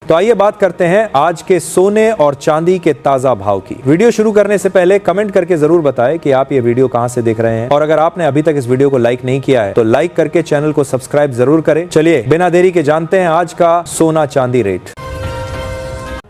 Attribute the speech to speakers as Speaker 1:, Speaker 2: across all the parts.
Speaker 1: तो आइए बात करते हैं आज के सोने और चांदी के ताजा भाव की। वीडियो शुरू करने से पहले कमेंट करके जरूर बताएं कि आप ये वीडियो कहां से देख रहे हैं, और अगर आपने अभी तक इस वीडियो को लाइक नहीं किया है तो लाइक करके चैनल को सब्सक्राइब जरूर करें। चलिए बिना देरी के जानते हैं आज का सोना चांदी रेट।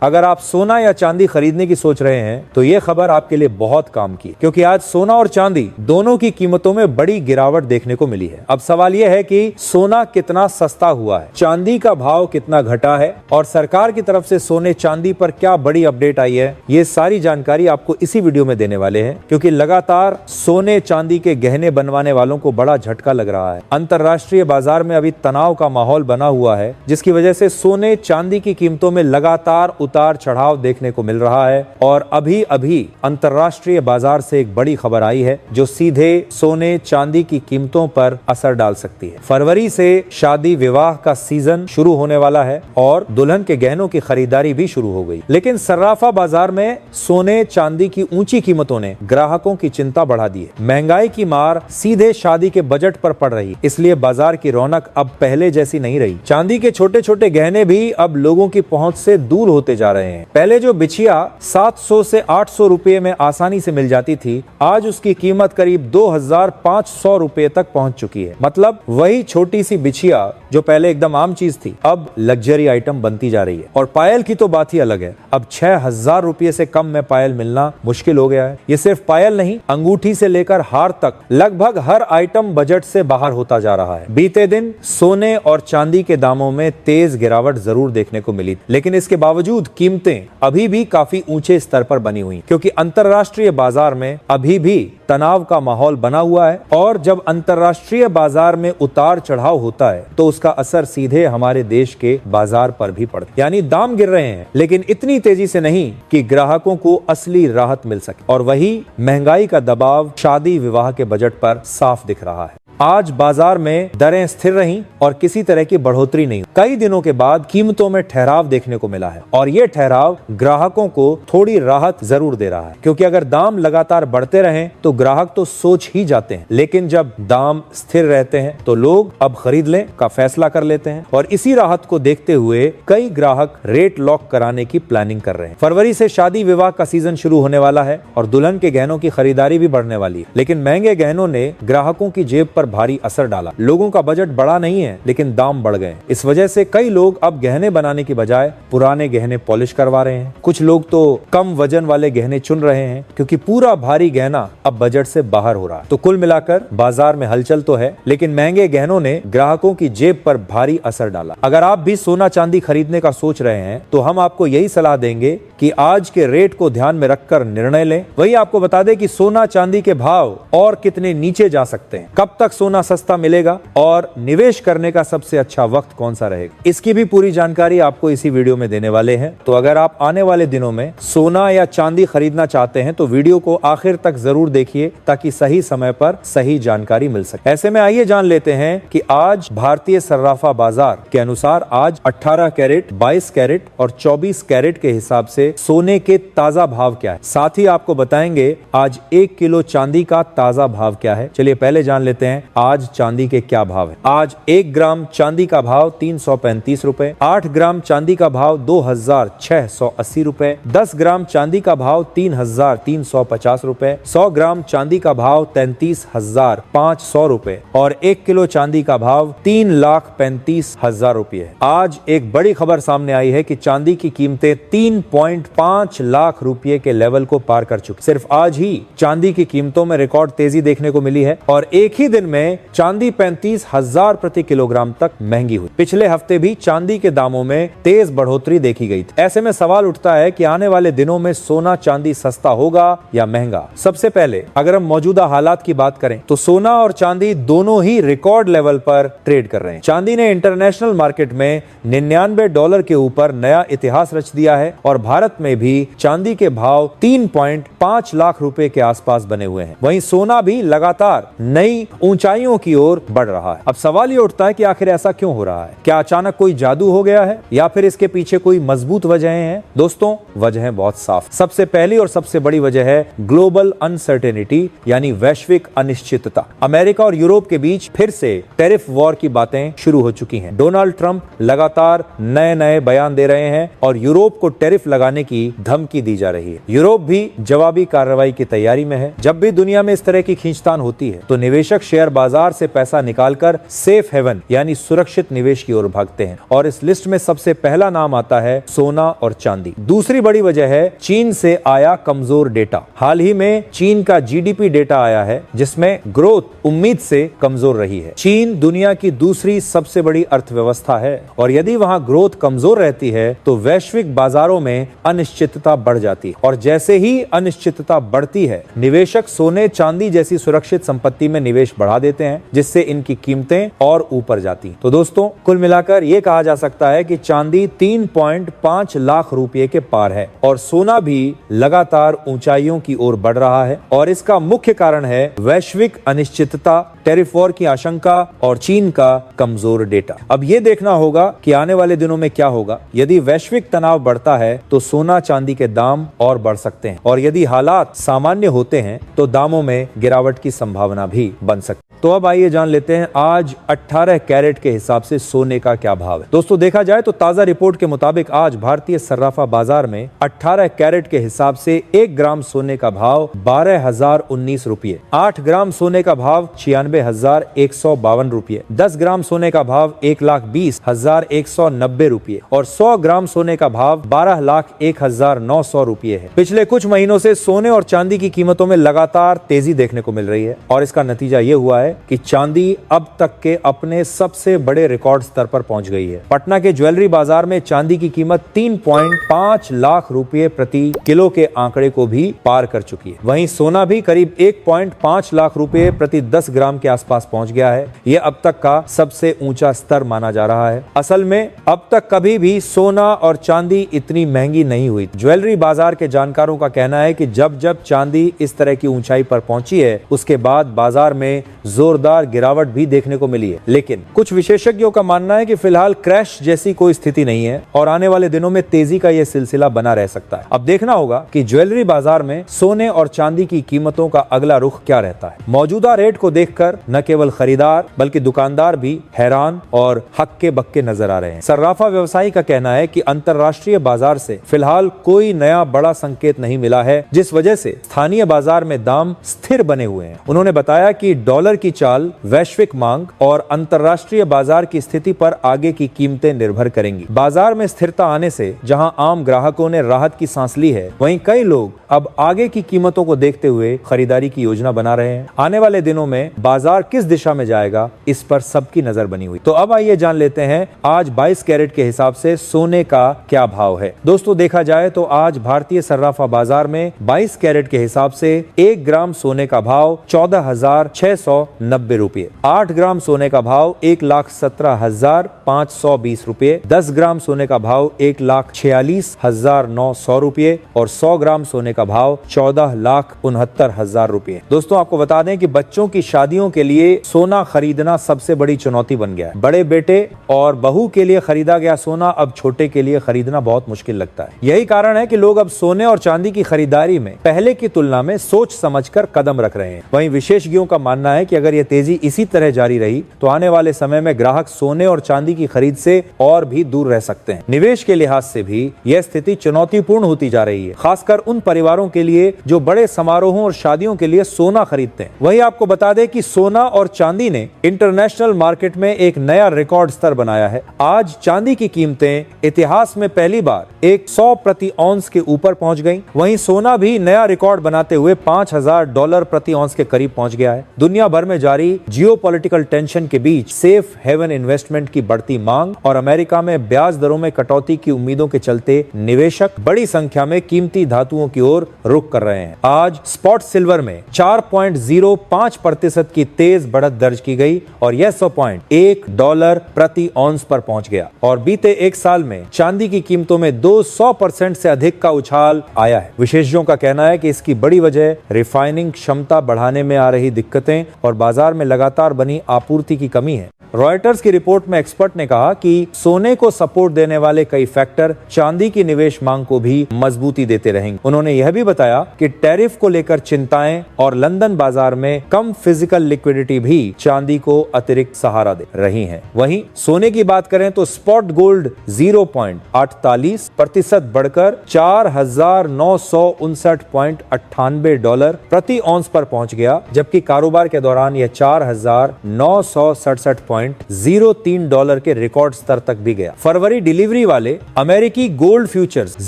Speaker 1: अगर आप सोना या चांदी खरीदने की सोच रहे हैं तो ये खबर आपके लिए बहुत काम की, क्योंकि आज सोना और चांदी दोनों की कीमतों में बड़ी गिरावट देखने को मिली है। अब सवाल यह है कि सोना कितना सस्ता हुआ है, चांदी का भाव कितना घटा है और सरकार की तरफ से सोने चांदी पर क्या बड़ी अपडेट आई है, ये सारी जानकारी आपको इसी वीडियो में देने वाले हैं। क्योंकि लगातार सोने चांदी के गहने बनवाने वालों को बड़ा झटका लग रहा है। अंतरराष्ट्रीय बाजार में अभी तनाव का माहौल बना हुआ है, जिसकी वजह से सोने चांदी की कीमतों में लगातार उतार चढ़ाव देखने को मिल रहा है। और अभी अभी अंतरराष्ट्रीय बाजार से एक बड़ी खबर आई है जो सीधे सोने चांदी की कीमतों पर असर डाल सकती है। फरवरी से शादी विवाह का सीजन शुरू होने वाला है और दुल्हन के गहनों की खरीदारी भी शुरू हो गई, लेकिन सर्राफा बाजार में सोने चांदी की ऊंची कीमतों ने ग्राहकों की चिंता बढ़ा दी है। महंगाई की मार सीधे शादी के बजट पर पड़ रही, इसलिए बाजार की रौनक अब पहले जैसी नहीं रही। चांदी के छोटे छोटे गहने भी अब लोगों की पहुंच से दूर होते जा रहे हैं। पहले जो बिछिया 700 से 800 रुपए में आसानी से मिल जाती थी, आज उसकी कीमत करीब 2500 रुपए तक पहुंच चुकी है। मतलब वही छोटी सी बिछिया जो पहले एकदम आम चीज थी, अब लग्जरी आइटम बनती जा रही है। और पायल की तो बात ही अलग है। अब 6000 रुपए से कम में पायल मिलना मुश्किल हो गया है। ये सिर्फ पायल नहीं, अंगूठी से लेकर हार तक लगभग हर आइटम बजट से बाहर होता जा रहा है। बीते दिन सोने और चांदी के दामों में तेज गिरावट जरूर देखने को मिली, लेकिन इसके बावजूद कीमतें अभी भी काफी ऊंचे स्तर पर बनी हुई, क्योंकि अंतरराष्ट्रीय बाजार में अभी भी तनाव का माहौल बना हुआ है। और जब अंतरराष्ट्रीय बाजार में उतार चढ़ाव होता है तो उसका असर सीधे हमारे देश के बाजार पर भी पड़ता है। यानी दाम गिर रहे हैं, लेकिन इतनी तेजी से नहीं कि ग्राहकों को असली राहत मिल सके। और वही महंगाई का दबाव शादी विवाह के बजट पर साफ दिख रहा है। आज बाजार में दरें स्थिर रहीं और किसी तरह की बढ़ोतरी नहीं। कई दिनों के बाद कीमतों में ठहराव देखने को मिला है, और ये ठहराव ग्राहकों को थोड़ी राहत जरूर दे रहा है। क्योंकि अगर दाम लगातार बढ़ते रहें तो ग्राहक तो सोच ही जाते हैं, लेकिन जब दाम स्थिर रहते हैं तो लोग अब खरीद लें का फैसला कर लेते हैं। और इसी राहत को देखते हुए कई ग्राहक रेट लॉक कराने की प्लानिंग कर रहे हैं। फरवरी से शादी विवाह का सीजन शुरू होने वाला है और दुल्हन के गहनों की खरीदारी भी बढ़ने वाली है। लेकिन महंगे गहनों ने ग्राहकों की जेब पर भारी असर डाला। लोगों का बजट बढ़ा नहीं है, लेकिन दाम बढ़ गए। इस वजह से कई लोग अब गहने बनाने की बजाय पुराने गहने पॉलिश करवा रहे हैं। कुछ लोग तो कम वजन वाले गहने चुन रहे हैं, क्योंकि पूरा भारी गहना अब बजट से बाहर हो रहा है। तो कुल मिलाकर बाजार में हलचल तो है, लेकिन महंगे गहनों ने ग्राहकों की जेब पर भारी असर डाला। अगर आप भी सोना चांदी खरीदने का सोच रहे हैं तो हम आपको यही सलाह देंगे कि आज के रेट को ध्यान में रखकर निर्णय लें। वही आपको बता दें कि सोना चांदी के भाव और कितने नीचे जा सकते हैं, कब तक सोना सस्ता मिलेगा और निवेश करने का सबसे अच्छा वक्त कौन सा रहेगा, इसकी भी पूरी जानकारी आपको इसी वीडियो में देने वाले हैं। तो अगर आप आने वाले दिनों में सोना या चांदी खरीदना चाहते हैं तो वीडियो को आखिर तक जरूर देखिए, ताकि सही समय पर सही जानकारी मिल सके। ऐसे में आइए जान लेते हैं कि आज भारतीय सर्राफा बाजार के अनुसार आज 18 कैरेट, 22 कैरेट और 24 कैरेट के हिसाब से सोने के ताजा भाव क्या है। साथ ही आपको बताएंगे आज 1 किलो चांदी का ताजा भाव क्या है। चलिए पहले जान लेते हैं आज चांदी के क्या भाव है। आज 1 ग्राम चांदी का भाव 335 रुपए, 8 ग्राम चांदी का भाव 2680 रुपए, 10 ग्राम चांदी का भाव 3350 रुपए, 100 ग्राम चांदी का भाव 33,500 रुपए और 1 किलो चांदी का भाव 3,35,000 रुपए। आज एक बड़ी खबर सामने आई है कि चांदी की कीमतें 3.5 लाख रुपए के लेवल को पार कर चुकी। सिर्फ आज ही चांदी की कीमतों में रिकॉर्ड तेजी देखने को मिली है और एक ही दिन में चांदी 35,000 प्रति किलोग्राम तक महंगी हुई। पिछले हफ्ते भी चांदी के दामों में तेज बढ़ोतरी देखी गई थी। ऐसे में सवाल उठता है कि आने वाले दिनों में सोना चांदी सस्ता होगा या महंगा। सबसे पहले अगर हम मौजूदा हालात की बात करें तो सोना और चांदी दोनों ही रिकॉर्ड लेवल पर ट्रेड कर रहे हैं। चांदी ने इंटरनेशनल मार्केट में $99 के ऊपर नया इतिहास रच दिया है और भारत में भी चांदी के भाव 3.5 लाख रुपए के आसपास बने हुए हैं। वहीं सोना भी लगातार नई ऊंची ऊंचाइयों की ओर बढ़ रहा है। अब सवाल ये उठता है कि आखिर ऐसा क्यों हो रहा है? क्या अचानक कोई जादू हो गया है या फिर इसके पीछे कोई मजबूत वजहें हैं? दोस्तों, वजहें बहुत साफ। सबसे पहली और सबसे बड़ी वजह है ग्लोबल अनसर्टेनिटी, यानी वैश्विक अनिश्चितता। अमेरिका और यूरोप के बीच फिर से टैरिफ वॉर की बातें शुरू हो चुकी हैं। डोनाल्ड ट्रंप लगातार नए नए बयान दे रहे हैं और यूरोप को टैरिफ लगाने की धमकी दी जा रही है। यूरोप भी जवाबी कार्रवाई की तैयारी में है। जब भी दुनिया में इस तरह की खींचतान होती है तो निवेशक शेयर बाजार से पैसा निकालकर सेफ हेवन यानी सुरक्षित निवेश की ओर भागते हैं और इस लिस्ट में सबसे पहला नाम आता है सोना और चांदी। दूसरी बड़ी वजह है चीन से आया कमजोर डेटा। हाल ही में चीन का जीडीपी डेटा आया है जिसमें ग्रोथ उम्मीद से कमजोर रही है। चीन दुनिया की दूसरी सबसे बड़ी अर्थव्यवस्था है और यदि वहां ग्रोथ कमजोर रहती है तो वैश्विक बाजारों में अनिश्चितता बढ़ जाती है और जैसे ही अनिश्चितता बढ़ती है निवेशक सोने चांदी जैसी सुरक्षित संपत्ति में निवेश बढ़ा देते हैं जिससे इनकी कीमतें और ऊपर जाती हैं। तो दोस्तों, कुल मिलाकर यह कहा जा सकता है कि चांदी 3.5 लाख रुपए के पार है और सोना भी लगातार ऊंचाइयों की ओर बढ़ रहा है और इसका मुख्य कारण है वैश्विक अनिश्चितता, टैरिफ वॉर की आशंका और चीन का कमजोर डेटा। अब यह देखना होगा कि आने वाले दिनों में क्या होगा। यदि वैश्विक तनाव बढ़ता है तो सोना चांदी के दाम और बढ़ सकते हैं और यदि हालात सामान्य होते हैं तो दामों में गिरावट की संभावना भी बन सकती है। तो अब आइए जान लेते हैं आज 18 कैरेट के हिसाब से सोने का क्या भाव है। दोस्तों, देखा जाए तो ताजा रिपोर्ट के मुताबिक आज भारतीय सर्राफा बाजार में 18 कैरेट के हिसाब से 1 ग्राम सोने का भाव 12,019 रुपये, 8 ग्राम सोने का भाव 96,152 रुपये, 10 ग्राम सोने का भाव 1,20,190 रुपये और 100 ग्राम सोने का भाव 12,01,900 रुपये है। पिछले कुछ महीनों से सोने और चांदी की कीमतों में लगातार तेजी देखने को मिल रही है और इसका नतीजा ये हुआ है कि चांदी अब तक के अपने सबसे बड़े रिकॉर्ड स्तर पर पहुंच गई है। पटना के ज्वेलरी बाजार में चांदी की कीमत 3.5 लाख रुपए प्रति किलो के आंकड़े को भी पार कर चुकी है। वहीं सोना भी करीब 1.5 लाख रुपए प्रति 10 ग्राम के आसपास पहुंच गया है। यह अब तक का सबसे ऊंचा स्तर माना जा रहा है। असल में अब तक कभी भी सोना और चांदी इतनी महंगी नहीं हुई। ज्वेलरी बाजार के जानकारों का कहना है कि जब जब चांदी इस तरह की ऊंचाई पर पहुंची है उसके बाद बाजार में जोरदार गिरावट भी देखने को मिली है। लेकिन कुछ विशेषज्ञों का मानना है कि फिलहाल क्रैश जैसी कोई स्थिति नहीं है और आने वाले दिनों में तेजी का यह सिलसिला बना रह सकता है। अब देखना होगा कि ज्वेलरी बाजार में सोने और चांदी की कीमतों का अगला रुख क्या रहता है। मौजूदा रेट को देखकर न केवल खरीदार बल्कि दुकानदार भी हैरान और हक्के बक्के नजर आ रहे हैं। सर्राफा व्यवसायी का कहना है कि अंतरराष्ट्रीय बाजार से फिलहाल कोई नया बड़ा संकेत नहीं मिला है जिस वजह से स्थानीय बाजार में दाम स्थिर बने हुए हैं। उन्होंने बताया कि डॉलर की चाल, वैश्विक मांग और अंतरराष्ट्रीय बाजार की स्थिति पर आगे की कीमतें निर्भर करेंगी। बाजार में स्थिरता आने से जहां आम ग्राहकों ने राहत की सांस ली है, वहीं कई लोग अब आगे की कीमतों को देखते हुए खरीदारी की योजना बना रहे हैं। आने वाले दिनों में बाजार किस दिशा में जाएगा, इस पर सबकी नजर बनी हुई। तो अब आइए जान लेते हैं आज 22 कैरेट के हिसाब से सोने का क्या भाव है। दोस्तों, देखा जाए तो आज भारतीय सर्राफा बाजार में 22 कैरेट के हिसाब से 1 ग्राम सोने का भाव 14,690 रुपये, 8 ग्राम सोने का भाव 1,17,520 रुपये, 10 ग्राम सोने का भाव 1,46,900 रुपये और 100 ग्राम सोने का भाव 14,69,000 रुपये। दोस्तों, आपको बता दें कि बच्चों की शादियों के लिए सोना खरीदना सबसे बड़ी चुनौती बन गया है। बड़े बेटे और बहू के लिए खरीदा गया सोना अब छोटे के लिए खरीदना बहुत मुश्किल लगता है। यही कारण है कि लोग अब सोने और चांदी की खरीदारी में पहले की तुलना में सोच समझकर कदम रख रहे हैं। वहीं विशेषज्ञों का मानना है कि अगर यह तेजी इसी तरह जारी रही तो आने वाले समय में ग्राहक सोने और चांदी की खरीद से और भी दूर रह सकते हैं। निवेश के लिहाज से भी यह स्थिति चुनौतीपूर्ण होती जा रही है, खासकर उन परिवारों के लिए जो बड़े समारोहों और शादियों के लिए सोना खरीदते हैं। वहीं आपको बता दें कि सोना और चांदी ने इंटरनेशनल मार्केट में एक नया रिकॉर्ड स्तर बनाया है। आज चांदी की कीमतें इतिहास में पहली बार 100 प्रति औंस के ऊपर पहुंच गई। वहीं सोना भी नया रिकॉर्ड बनाते हुए $5,000 प्रति औंस के करीब पहुंच गया है। दुनिया भर में जारी जियोपॉलिटिकल टेंशन के बीच सेफ हेवन इन्वेस्टमेंट की बढ़ती मांग और अमेरिका में ब्याज दरों में कटौती की उम्मीदों के चलते निवेशक बड़ी संख्या में कीमती धातुओं की ओर रुख कर रहे हैं। आज स्पॉट सिल्वर में 4.05% की तेज बढ़त दर्ज की गई और यह $100.1 प्रति औंस पर पहुंच गया और बीते एक साल में चांदी की कीमतों में 200% से अधिक का उछाल आया है। विशेषज्ञों का कहना है कि इसकी बड़ी वजह रिफाइनिंग क्षमता बढ़ाने में आ रही दिक्कतें और बाजार में लगातार बनी आपूर्ति की कमी है। रॉयटर्स की रिपोर्ट में एक्सपर्ट ने कहा कि सोने को सपोर्ट देने वाले कई फैक्टर चांदी की निवेश मांग को भी मजबूती देते रहेंगे। उन्होंने यह भी बताया कि टैरिफ को लेकर चिंताएं और लंदन बाजार में कम फिजिकल लिक्विडिटी भी चांदी को अतिरिक्त सहारा दे रही हैं। वहीं सोने की बात करें तो स्पॉट गोल्ड 0.48% बढ़कर $4,959.98 प्रति औंस पर पहुंच गया, जबकि कारोबार के दौरान यह $4,967.03 के रिकॉर्ड स्तर तक भी गया। फरवरी डिलीवरी वाले अमेरिकी गोल्ड फ्यूचर्स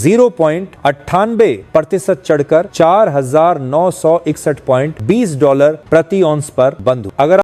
Speaker 1: 0.98% चढ़कर $4,961.20 प्रति औंस पर बंद हुआ। अगर